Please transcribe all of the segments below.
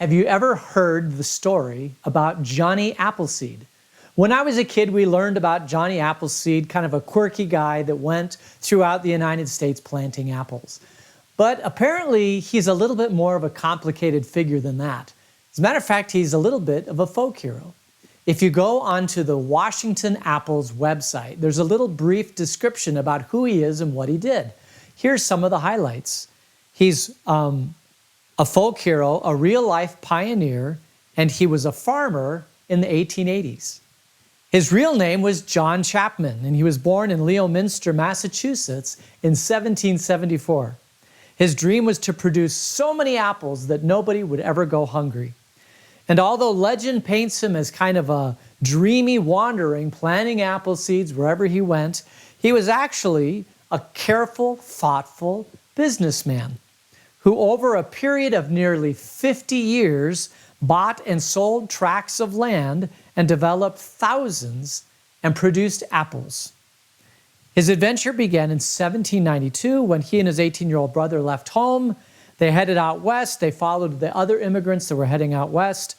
Have you ever heard the story about Johnny Appleseed? When I was a kid, we learned about Johnny Appleseed, kind of a quirky guy that went throughout the United States planting apples. But apparently, he's a little bit more of a complicated figure than that. As a matter of fact, he's a little bit of a folk hero. If you go onto the Washington Apples website, there's a little brief description about who he is and what he did. Here's some of the highlights. He's a folk hero, a real-life pioneer, and he was a farmer in the 1880s. His real name was John Chapman, and he was born in Leominster, Massachusetts in 1774. His dream was to produce so many apples that nobody would ever go hungry. And although legend paints him as kind of a dreamy wandering, planting apple seeds wherever he went, he was actually a careful, thoughtful businessman who over a period of nearly 50 years bought and sold tracts of land and developed thousands and produced apples. His adventure began in 1792 when he and his 18-year-old brother left home. They headed out west. They followed the other immigrants that were heading out west.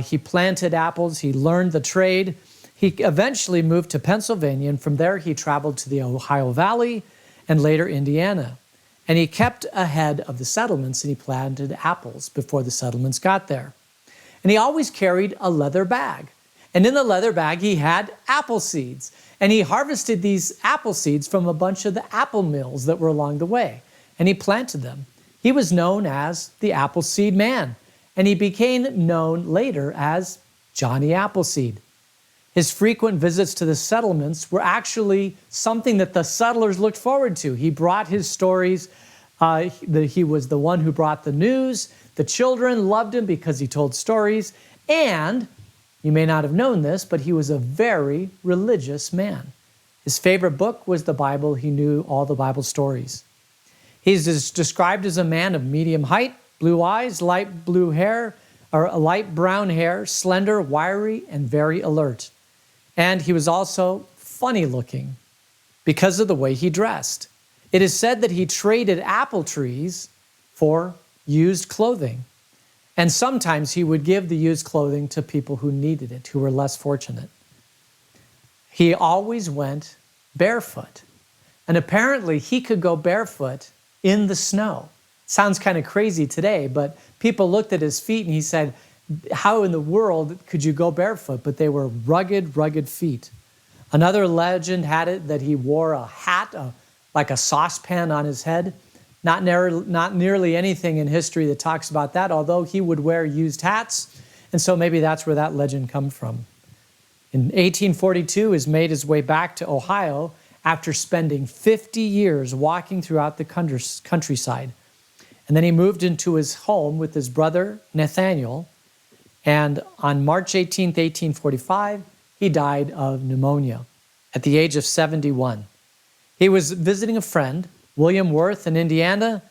He planted apples. He learned the trade. He eventually moved to Pennsylvania, and from there he traveled to the Ohio Valley and later Indiana. And he kept ahead of the settlements, and he planted apples before the settlements got there. And he always carried a leather bag. And in the leather bag, he had apple seeds. And he harvested these apple seeds from a bunch of the apple mills that were along the way. And he planted them. He was known as the Appleseed Man. And he became known later as Johnny Appleseed. His frequent visits to the settlements were actually something that the settlers looked forward to. He brought his stories. He was the one who brought the news. The children loved him because he told stories. And you may not have known this, but he was a very religious man. His favorite book was the Bible. He knew all the Bible stories. He's described as a man of medium height, blue eyes, light blue hair, or light brown hair, slender, wiry, and very alert. And he was also funny looking because of the way he dressed. It is said that he traded apple trees for used clothing. And sometimes he would give the used clothing to people who needed it, who were less fortunate. He always went barefoot. And apparently he could go barefoot in the snow. Sounds kind of crazy today, but people looked at his feet and he said, how in the world could you go barefoot? But they were rugged, rugged feet. Another legend had it that he wore a hat, like a saucepan on his head. Not nearly anything in history that talks about that, although he would wear used hats. And so maybe that's where that legend comes from. In 1842, he made his way back to Ohio after spending 50 years walking throughout the countryside. And then he moved into his home with his brother, Nathaniel. And on March 18th, 1845, he died of pneumonia at the age of 71. He was visiting a friend, William Worth, in Indiana,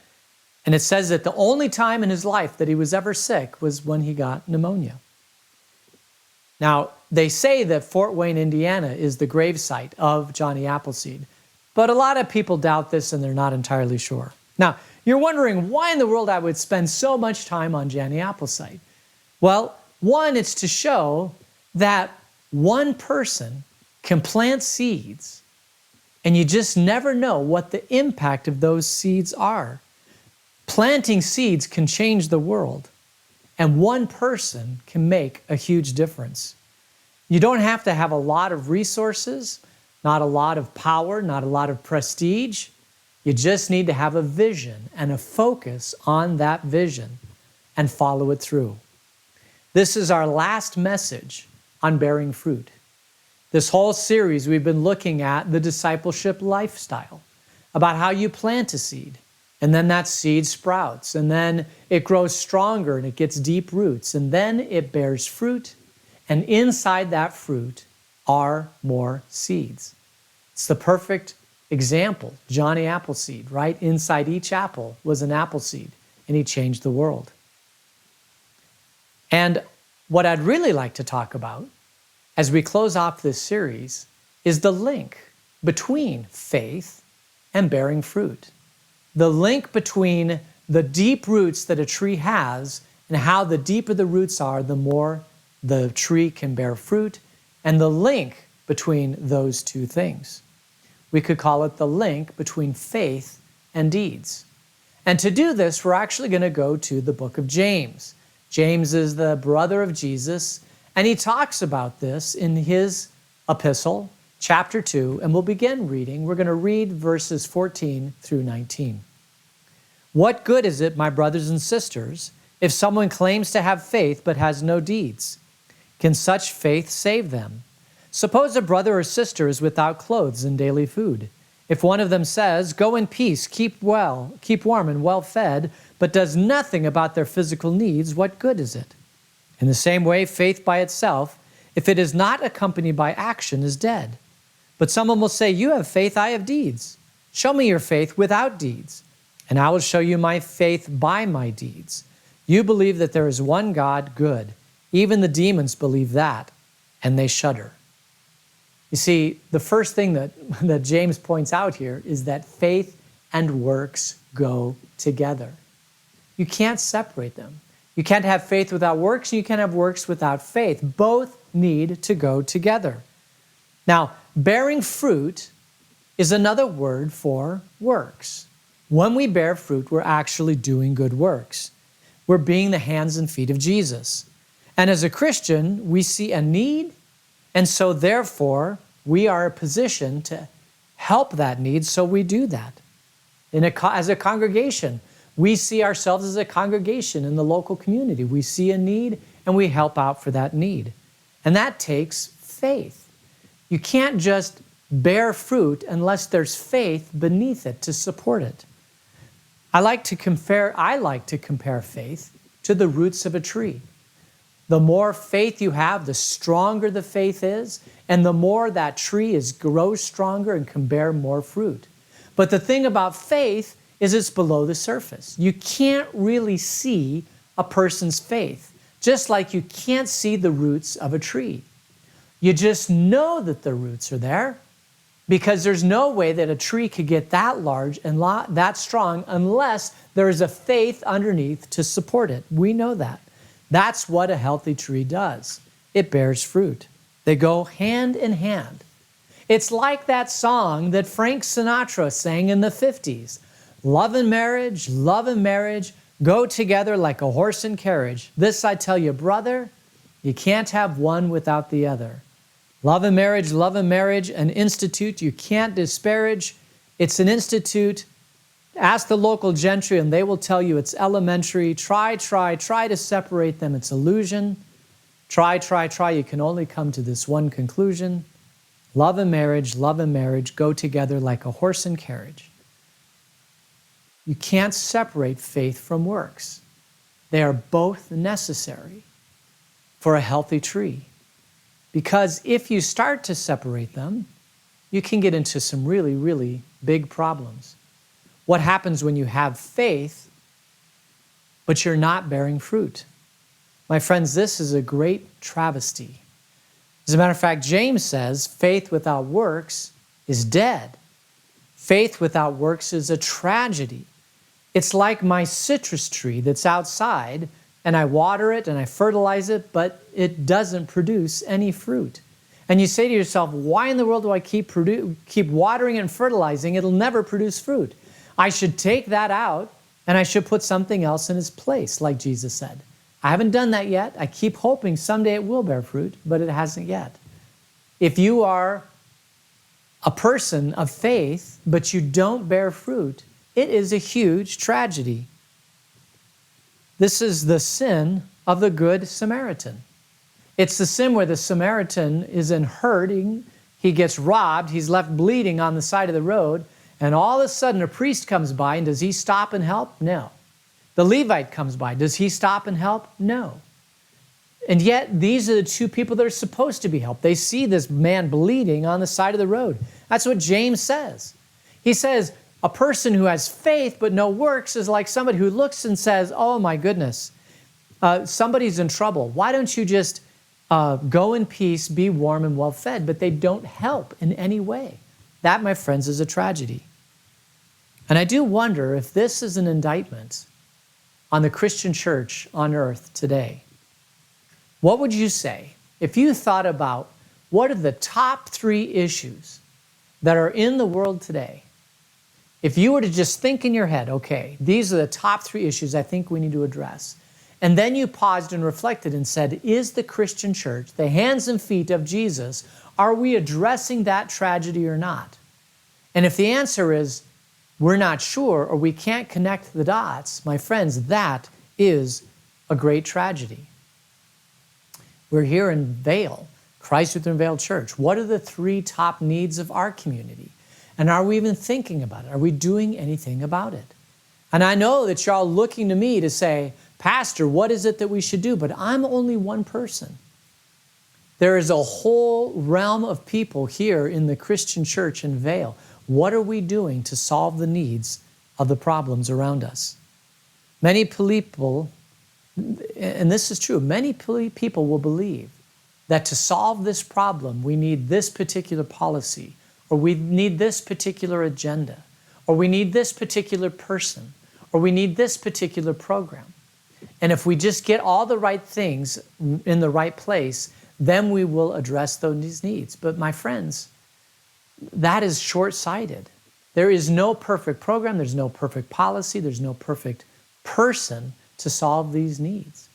and it says that the only time in his life that he was ever sick was when he got pneumonia. Now, they say that Fort Wayne, Indiana is the gravesite of Johnny Appleseed, but a lot of people doubt this and they're not entirely sure. Now, you're wondering why in the world I would spend so much time on Johnny Appleseed. Well, one, it's to show that one person can plant seeds and you just never know what the impact of those seeds are. Planting seeds can change the world, and one person can make a huge difference. You don't have to have a lot of resources, not a lot of power, not a lot of prestige. You just need to have a vision and a focus on that vision and follow it through. This is our last message on bearing fruit. This whole series, we've been looking at the discipleship lifestyle, about how you plant a seed, and then that seed sprouts, and then it grows stronger and it gets deep roots, and then it bears fruit, and inside that fruit are more seeds. It's the perfect example, Johnny Appleseed, right? Inside each apple was an apple seed, and he changed the world. And what I'd really like to talk about as we close off this series is the link between faith and bearing fruit. The link between the deep roots that a tree has and how the deeper the roots are, the more the tree can bear fruit, and the link between those two things. We could call it the link between faith and deeds. And to do this, we're actually going to go to the book of James. James is the brother of Jesus, and he talks about this in his epistle, chapter 2, and we'll begin reading. We're going to read verses 14 through 19. What good is it, my brothers and sisters, if someone claims to have faith but has no deeds? Can such faith save them? Suppose a brother or sister is without clothes and daily food. If one of them says, "Go in peace, keep warm and well fed," but does nothing about their physical needs, what good is it? In the same way, faith by itself, if it is not accompanied by action, is dead. But someone will say, "You have faith, I have deeds. Show me your faith without deeds, and I will show you my faith by my deeds. You believe that there is one God, good. Even the demons believe that, and they shudder." You see, the first thing that James points out here is that faith and works go together. You can't separate them. You can't have faith without works, and you can't have works without faith. Both need to go together. Now, bearing fruit is another word for works. When we bear fruit, we're actually doing good works. We're being the hands and feet of Jesus. And as a Christian, we see a need, and so therefore, we are in a position to help that need, so we do that. As a congregation, we see ourselves as a congregation in the local community. We see a need, and we help out for that need. And that takes faith. You can't just bear fruit unless there's faith beneath it to support it. I like to compare faith to the roots of a tree. The more faith you have, the stronger the faith is, and the more that tree grows stronger and can bear more fruit. But the thing about faith is it's below the surface. You can't really see a person's faith, just like you can't see the roots of a tree. You just know that the roots are there, because there's no way that a tree could get that large and that strong unless there is a faith underneath to support it. We know that. That's what a healthy tree does. It bears fruit. They go hand in hand. It's like that song that Frank Sinatra sang in the 50s. Love and marriage, go together like a horse and carriage. This I tell you, brother, you can't have one without the other. Love and marriage, an institute you can't disparage. It's an institute. Ask the local gentry and they will tell you it's elementary. Try to separate them. It's illusion. Try. You can only come to this one conclusion. Love and marriage go together like a horse and carriage. You can't separate faith from works. They are both necessary for a healthy tree. Because if you start to separate them, you can get into some really, really big problems. What happens when you have faith, but you're not bearing fruit? My friends, this is a great travesty. As a matter of fact, James says faith without works is dead. Faith without works is a tragedy. It's like my citrus tree that's outside, and I water it and I fertilize it, but it doesn't produce any fruit. And you say to yourself, why in the world do I keep watering and fertilizing? It'll never produce fruit. I should take that out and I should put something else in its place, like Jesus said. I haven't done that yet. I keep hoping someday it will bear fruit, but it hasn't yet. If you are a person of faith, but you don't bear fruit, it is a huge tragedy. This is the sin of the Good Samaritan. It's the sin where the Samaritan is in hurting, he gets robbed, he's left bleeding on the side of the road, and all of a sudden a priest comes by, and does he stop and help? No. The Levite comes by, does he stop and help? No. And yet these are the two people that are supposed to be helped. They see this man bleeding on the side of the road. That's what James says. He says, a person who has faith but no works is like somebody who looks and says, oh my goodness, somebody's in trouble. Why don't you just go in peace, be warm and well fed? But they don't help in any way. That, my friends, is a tragedy. And I do wonder if this is an indictment on the Christian church on earth today, what would you say if you thought about what are the top 3 issues that are in the world today? If you were to just think in your head, okay, these are the top 3 issues I think we need to address. And then you paused and reflected and said, is the Christian church, the hands and feet of Jesus, are we addressing that tragedy or not? And if the answer is, we're not sure or we can't connect the dots, my friends, that is a great tragedy. We're here in Vail, Christ Lutheran Vail Church. What are the 3 top needs of our community? And are we even thinking about it? Are we doing anything about it? And I know that you're all looking to me to say, Pastor, what is it that we should do? But I'm only one person. There is a whole realm of people here in the Christian church in Vail. What are we doing to solve the needs of the problems around us? Many people, and this is true, many people will believe that to solve this problem, we need this particular policy, or we need this particular agenda, or we need this particular person, or we need this particular program. And if we just get all the right things in the right place, then we will address those needs. But my friends, that is short-sighted. There is no perfect program, there's no perfect policy, there's no perfect person to solve these needs.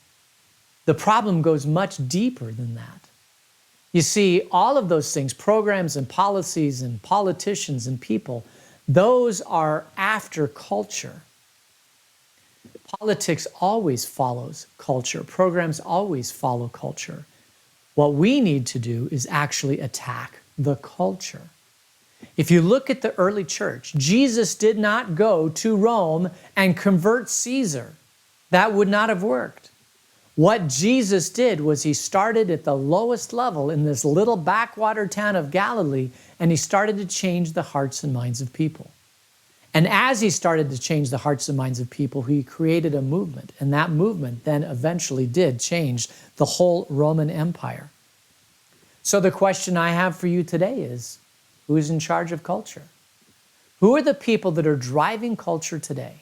The problem goes much deeper than that. You see, all of those things, programs and policies and politicians and people, those are after culture. Politics always follows culture. Programs always follow culture. What we need to do is actually attack the culture. If you look at the early church, Jesus did not go to Rome and convert Caesar. That would not have worked. What Jesus did was he started at the lowest level in this little backwater town of Galilee, and he started to change the hearts and minds of people. And as he started to change the hearts and minds of people, he created a movement, and that movement then eventually did change the whole Roman Empire. So the question I have for you today is, who's in charge of culture? Who are the people that are driving culture today?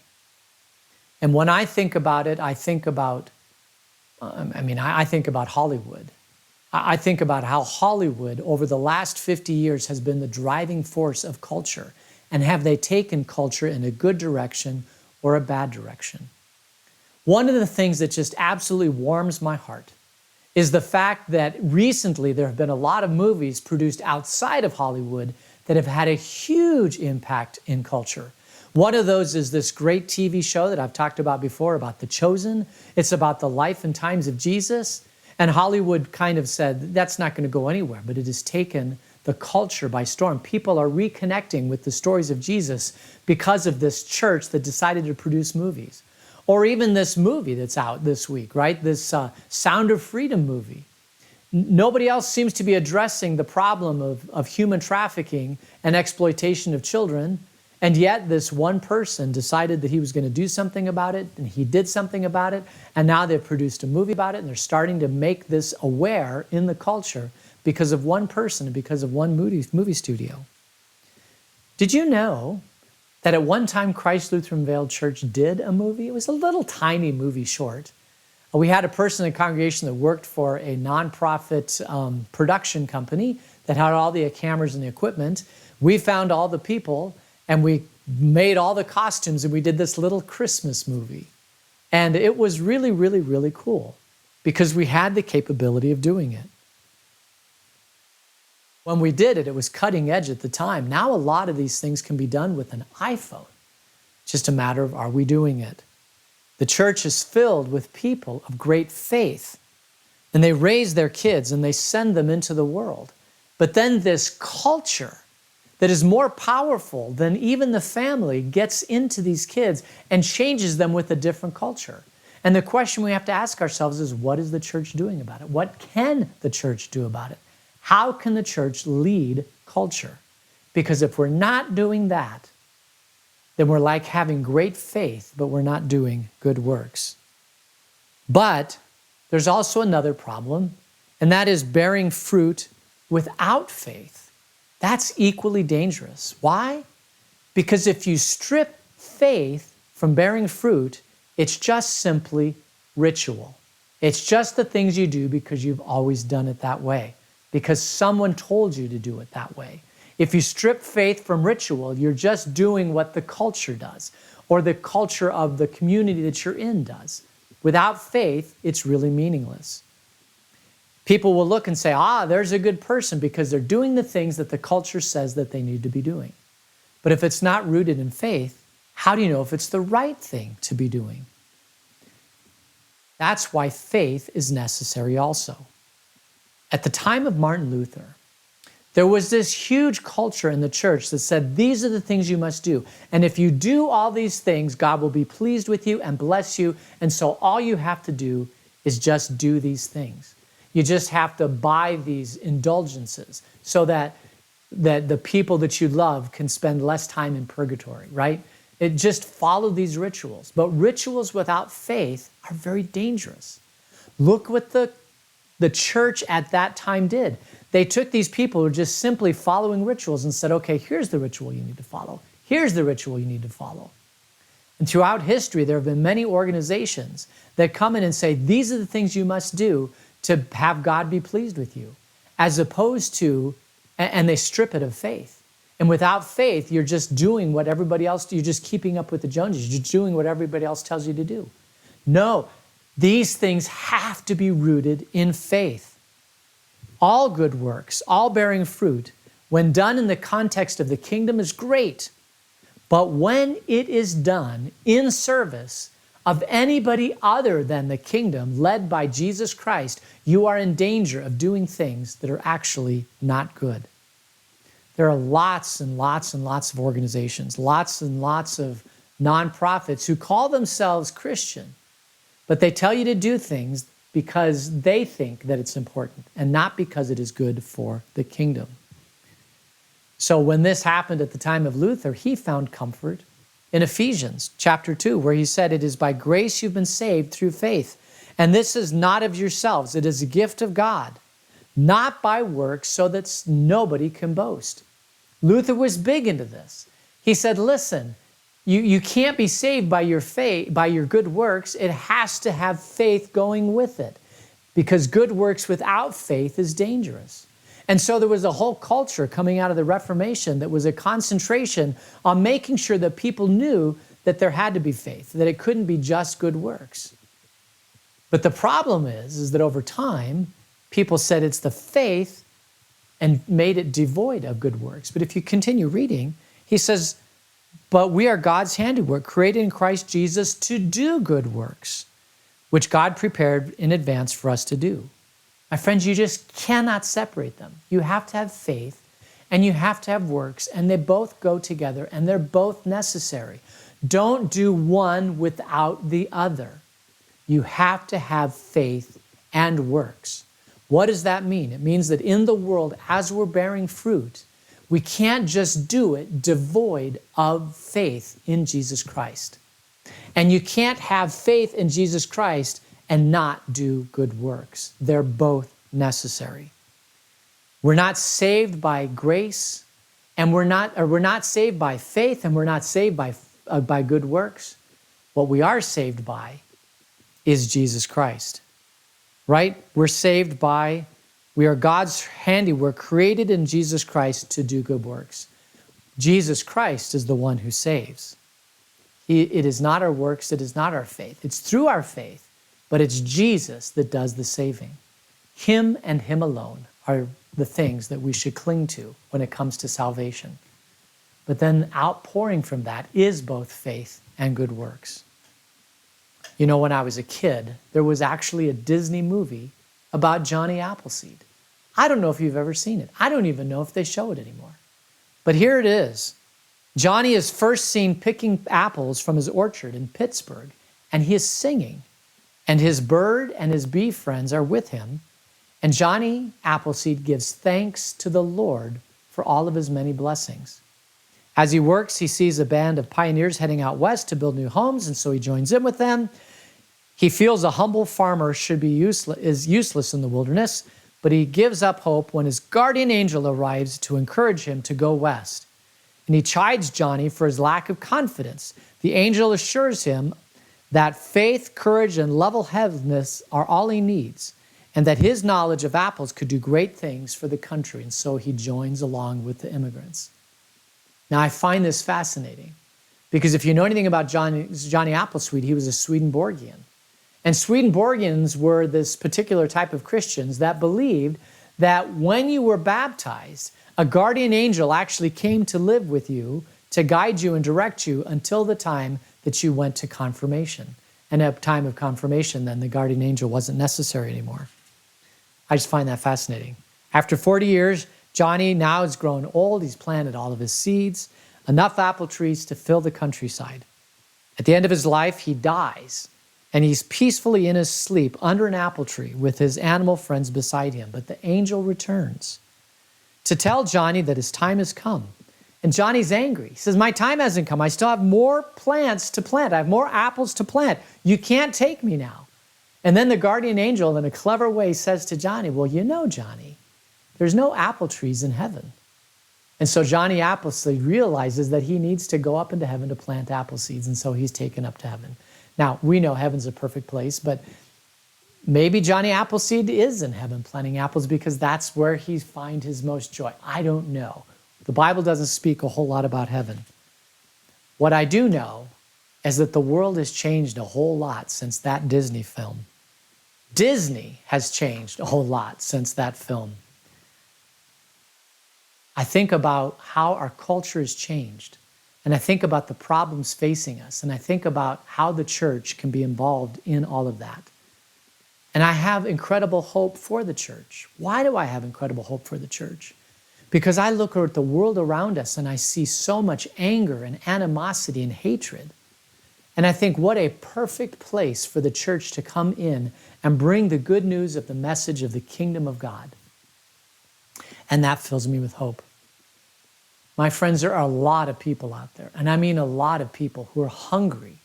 And when I think about it, I think about Hollywood. I think about how Hollywood over the last 50 years has been the driving force of culture. And have they taken culture in a good direction or a bad direction? One of the things that just absolutely warms my heart is the fact that recently there have been a lot of movies produced outside of Hollywood that have had a huge impact in culture. One of those is this great TV show that I've talked about before about The Chosen. It's about the life and times of Jesus. And Hollywood kind of said, that's not going to go anywhere, but it has taken the culture by storm. People are reconnecting with the stories of Jesus because of this church that decided to produce movies. Or even this movie that's out this week, right? This Sound of Freedom movie. Nobody else seems to be addressing the problem of human trafficking and exploitation of children. And yet this one person decided that he was going to do something about it, and he did something about it, and now they've produced a movie about it, and they're starting to make this aware in the culture because of one person and because of one movie studio. Did you know that at one time Christ Lutheran Vail Church did a movie? It was a little tiny movie short. We had a person in the congregation that worked for a nonprofit production company that had all the cameras and the equipment. We found all the people, and we made all the costumes, and we did this little Christmas movie. And it was really, really, really cool because we had the capability of doing it. When we did it, it was cutting edge at the time. Now a lot of these things can be done with an iPhone. It's just a matter of, are we doing it? The church is filled with people of great faith, and they raise their kids and they send them into the world. But then this culture that is more powerful than even the family gets into these kids and changes them with a different culture. And the question we have to ask ourselves is, what is the church doing about it? What can the church do about it? How can the church lead culture? Because if we're not doing that, then we're like having great faith, but we're not doing good works. But there's also another problem, and that is bearing fruit without faith. That's equally dangerous. Why? Because if you strip faith from bearing fruit, It's just simply ritual. It's just the things you do because you've always done it that way, because someone told you to do it that way. If you strip faith from ritual, you're just doing what the culture does, or the culture of the community that you're in does. Without faith, it's really meaningless. People will look and say, there's a good person because they're doing the things that the culture says that they need to be doing. But if it's not rooted in faith, how do you know if it's the right thing to be doing? That's why faith is necessary also. At the time of Martin Luther, there was this huge culture in the church that said, these are the things you must do. And if you do all these things, God will be pleased with you and bless you. And so all you have to do is just do these things. You just have to buy these indulgences so that the people that you love can spend less time in purgatory, right? It just follow these rituals. But rituals without faith are very dangerous. Look what the church at that time did. They took these people who were just simply following rituals and said, okay, here's the ritual you need to follow. Here's the ritual you need to follow. And throughout history, there have been many organizations that come in and say, these are the things you must do to have God be pleased with you, as opposed to, and they strip it of faith. And without faith, you're just doing what everybody else, you're just keeping up with the Joneses. You're just doing what everybody else tells you to do. No, these things have to be rooted in faith. All good works, all bearing fruit, when done in the context of the kingdom is great. But when it is done in service of anybody other than the kingdom led by Jesus Christ, you are in danger of doing things that are actually not good. There are lots and lots and lots of organizations, lots and lots of nonprofits who call themselves Christian, but they tell you to do things because they think that it's important and not because it is good for the kingdom. So when this happened at the time of Luther, he found comfort in Ephesians chapter 2, where he said, it is by grace you've been saved through faith. And this is not of yourselves. It is a gift of God, not by works, so that nobody can boast. Luther was big into this. He said, listen, you can't be saved by your faith, by your good works. It has to have faith going with it, because good works without faith is dangerous. And so there was a whole culture coming out of the Reformation that was a concentration on making sure that people knew that there had to be faith, that it couldn't be just good works. But the problem is that over time, people said it's the faith and made it devoid of good works. But if you continue reading, he says, but we are God's handiwork, created in Christ Jesus to do good works, which God prepared in advance for us to do. My friends, you just cannot separate them. You have to have faith and you have to have works, and they both go together and they're both necessary. Don't do one without the other. You have to have faith and works. What does that mean? It means that in the world, as we're bearing fruit, we can't just do it devoid of faith in Jesus Christ. And you can't have faith in Jesus Christ and not do good works. They're both necessary. We're not saved by grace, and we're not saved by faith, and we're not saved by good works. What we are saved by is Jesus Christ. Right? We're saved by, we are God's handiwork, created in Jesus Christ to do good works. Jesus Christ is the one who saves. It is not our works, it is not our faith. It's through our faith, but it's Jesus that does the saving. Him and Him alone are the things that we should cling to when it comes to salvation. But then outpouring from that is both faith and good works. You know, when I was a kid, there was actually a Disney movie about Johnny Appleseed. I don't know if you've ever seen it. I don't even know if they show it anymore. But here it is. Johnny is first seen picking apples from his orchard in Pittsburgh, and he is singing. And his bird and his bee friends are with him. And Johnny Appleseed gives thanks to the Lord for all of his many blessings. As he works, he sees a band of pioneers heading out west to build new homes, and so he joins in with them. He feels a humble farmer is useless in the wilderness, but he gives up hope when his guardian angel arrives to encourage him to go west. And he chides Johnny for his lack of confidence. The angel assures him that faith, courage, and level-headedness are all he needs, and that his knowledge of apples could do great things for the country, and so he joins along with the immigrants. Now, I find this fascinating, because if you know anything about Johnny Appleseed, he was a Swedenborgian. And Swedenborgians were this particular type of Christians that believed that when you were baptized, a guardian angel actually came to live with you, to guide you and direct you until the time that you went to confirmation. And at the time of confirmation, then the guardian angel wasn't necessary anymore. I just find that fascinating. After 40 years, Johnny now has grown old. He's planted all of his seeds, enough apple trees to fill the countryside. At the end of his life, he dies, and he's peacefully in his sleep under an apple tree with his animal friends beside him. But the angel returns to tell Johnny that his time has come. And Johnny's angry. He says, my time hasn't come. I still have more plants to plant. I have more apples to plant. You can't take me now. And then the guardian angel, in a clever way, says to Johnny, well, you know, Johnny, there's no apple trees in heaven. And so Johnny Appleseed realizes that he needs to go up into heaven to plant apple seeds, and so he's taken up to heaven. Now, we know heaven's a perfect place, but maybe Johnny Appleseed is in heaven planting apples because that's where he finds his most joy. I don't know. The Bible doesn't speak a whole lot about heaven. What I do know is that the world has changed a whole lot since that Disney film. Disney has changed a whole lot since that film. I think about how our culture has changed, and I think about the problems facing us, and I think about how the church can be involved in all of that. And I have incredible hope for the church. Why do I have incredible hope for the church? Because I look at the world around us and I see so much anger and animosity and hatred. And I think, what a perfect place for the church to come in and bring the good news of the message of the kingdom of God. And that fills me with hope. My friends, there are a lot of people out there, and I mean a lot of people, who are hungry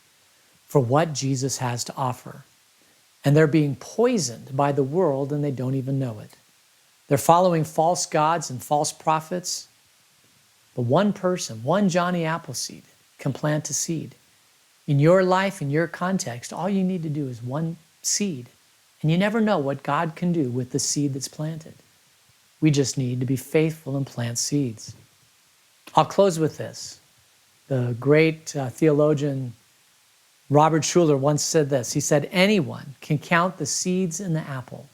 for what Jesus has to offer. And they're being poisoned by the world and they don't even know it. They're following false gods and false prophets. But one person, one Johnny Appleseed, can plant a seed. In your life, in your context, all you need to do is one seed. And you never know what God can do with the seed that's planted. We just need to be faithful and plant seeds. I'll close with this. The great theologian Robert Schuller once said this. He said, anyone can count the seeds in the apple,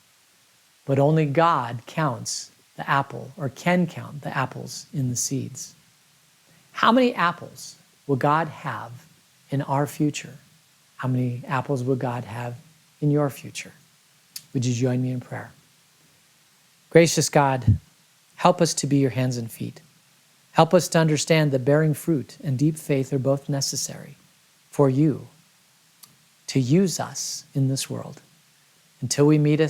but only God counts the apple, or can count the apples in the seeds. How many apples will God have in our future? How many apples will God have in your future? Would you join me in prayer? Gracious God, help us to be your hands and feet. Help us to understand that bearing fruit and deep faith are both necessary for you to use us in this world. Until we meet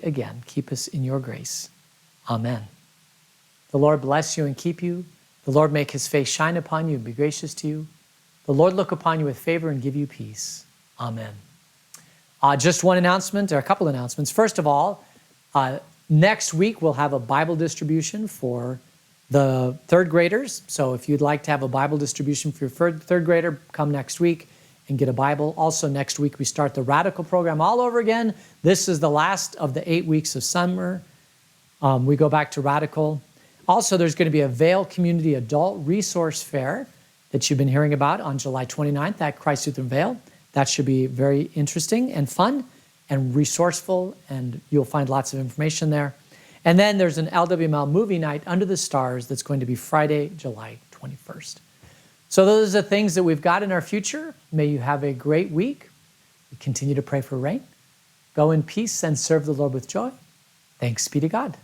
again, keep us in your grace. Amen. The Lord bless you and keep you. The Lord make his face shine upon you and be gracious to you. The Lord look upon you with favor and give you peace. Amen. Just one announcement, or a couple announcements. First of all, next week we'll have a Bible distribution for the third graders. So if you'd like to have a Bible distribution for your third grader, come next week and get a Bible. Also next week we start the Radical program all over again. This is the last of the 8 weeks of summer. We go back to Radical. Also, there's going to be a Vail Community Adult Resource Fair that you've been hearing about on July 29th at Christ Lutheran Vail. That should be very interesting and fun and resourceful, and you'll find lots of information there. And then there's an LWML movie night under the stars that's going to be Friday, July 21st. So those are the things that we've got in our future. May you have a great week. We continue to pray for rain. Go in peace and serve the Lord with joy. Thanks be to God.